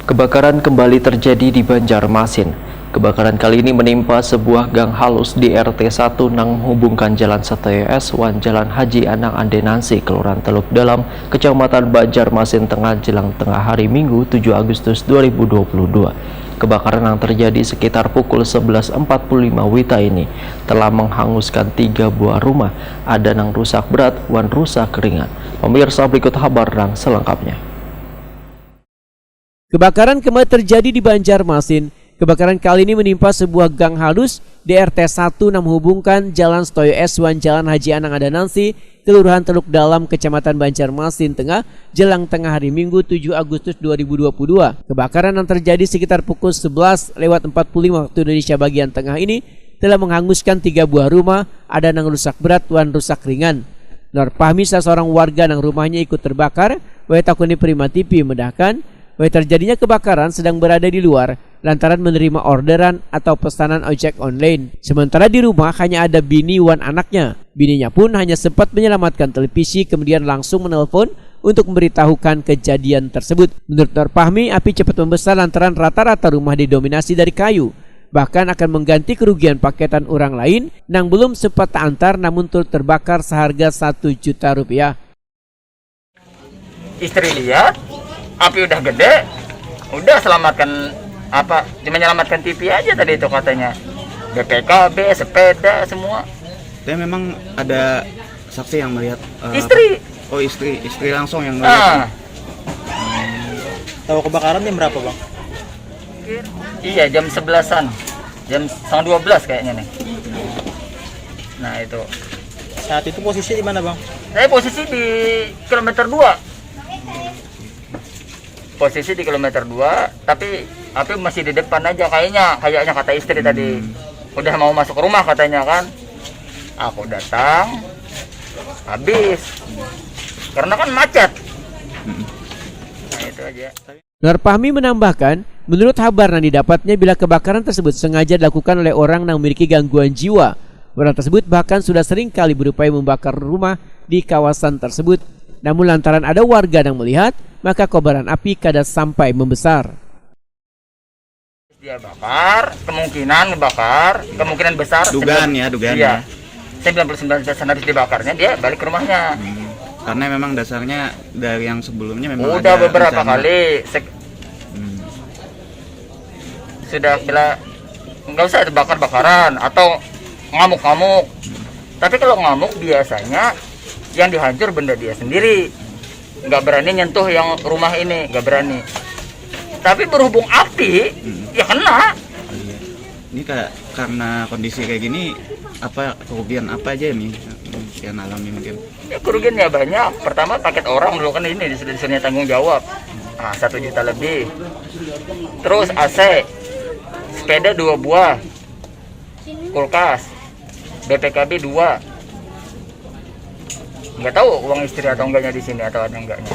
Kebakaran kembali terjadi di Banjarmasin. Kebakaran kali ini menimpa sebuah gang halus di RT 1 yang menghubungkan Jalan Satya S1 Jalan Haji Anang Andenansi, Kelurahan Teluk Dalam, Kecamatan Banjarmasin Tengah jelang tengah hari Minggu 7 Agustus 2022. Kebakaran yang terjadi sekitar pukul 11.45 WITA ini telah menghanguskan 3 buah rumah, ada yang rusak berat, wan rusak ringan. Pemirsa, berikut kabar yang selengkapnya. Kebakaran kembali terjadi di Banjarmasin. Kebakaran kali ini menimpa sebuah gang halus di RT 1 yang menghubungkan Jalan Satya S1 Jalan Haji Anang Andenansi, Kelurahan Teluk Dalam, Kecamatan Banjarmasin Tengah, jelang tengah hari Minggu 7 Agustus 2022. Kebakaran yang terjadi sekitar pukul 11.45 waktu Indonesia bagian tengah ini telah menghanguskan 3 buah rumah, ada yang rusak berat, wan rusak ringan. Nur Fahmi, salah seorang warga yang rumahnya ikut terbakar, Takuni Prima TV mendahkan bahwa terjadinya kebakaran sedang berada di luar lantaran menerima orderan atau pesanan ojek online. Sementara di rumah hanya ada bini wan anaknya. Bininya pun hanya sempat menyelamatkan televisi, kemudian langsung menelpon untuk memberitahukan kejadian tersebut. Menurut Nur Fahmi, api cepat membesar lantaran rata-rata rumah didominasi dari kayu. Bahkan akan mengganti kerugian paketan orang lain yang belum sempat antar namun turut terbakar seharga 1 juta rupiah. Istri lihat api udah gede, udah selamatkan cuma menyelamatkan TV aja tadi itu katanya. BPKB, sepeda, semua. Dan memang ada saksi yang melihat istri. Oh, istri langsung yang melihat. Tahu kebakaran jam berapa, Bang? Iya, jam 11-an. Jam 11:30 kayaknya nih. Nah, itu. Saat itu posisi di mana, Bang? Saya posisi di kilometer 2. Posisi di kilometer 2, tapi api masih di depan aja kayaknya kata istri tadi. Udah mau masuk rumah katanya kan. Aku datang, habis. Karena kan macet. Nah, itu aja. Nur Fahmi menambahkan, menurut kabar yang didapatnya bila kebakaran tersebut sengaja dilakukan oleh orang yang memiliki gangguan jiwa. Orang tersebut bahkan sudah sering kali berupaya membakar rumah di kawasan tersebut. Namun lantaran ada warga yang melihat, maka kobaran api kadang sampai membesar. Dia bakar, kemungkinan besar. Dugaan ya. Iya. 99% habis dibakarnya dia balik ke rumahnya. Karena memang dasarnya dari yang sebelumnya memang udah ada beberapa rencana. kali. Sudah bila nggak usah bakar-bakaran atau ngamuk-ngamuk. Tapi kalau ngamuk biasanya yang dihancur benda dia sendiri, nggak berani nyentuh yang rumah ini, nggak berani. Tapi berhubung api, ya kena. Ini karena kondisi kayak gini, kerugian apa aja nih yang alami mungkin? Ya, kerugiannya banyak. Pertama paket orang dulu kan ini disuruhnya tanggung jawab. 1 juta lebih. Terus AC, sepeda 2 buah, kulkas, BPKB 2. Nggak tahu uang istri atau enggaknya di sini atau ada enggaknya.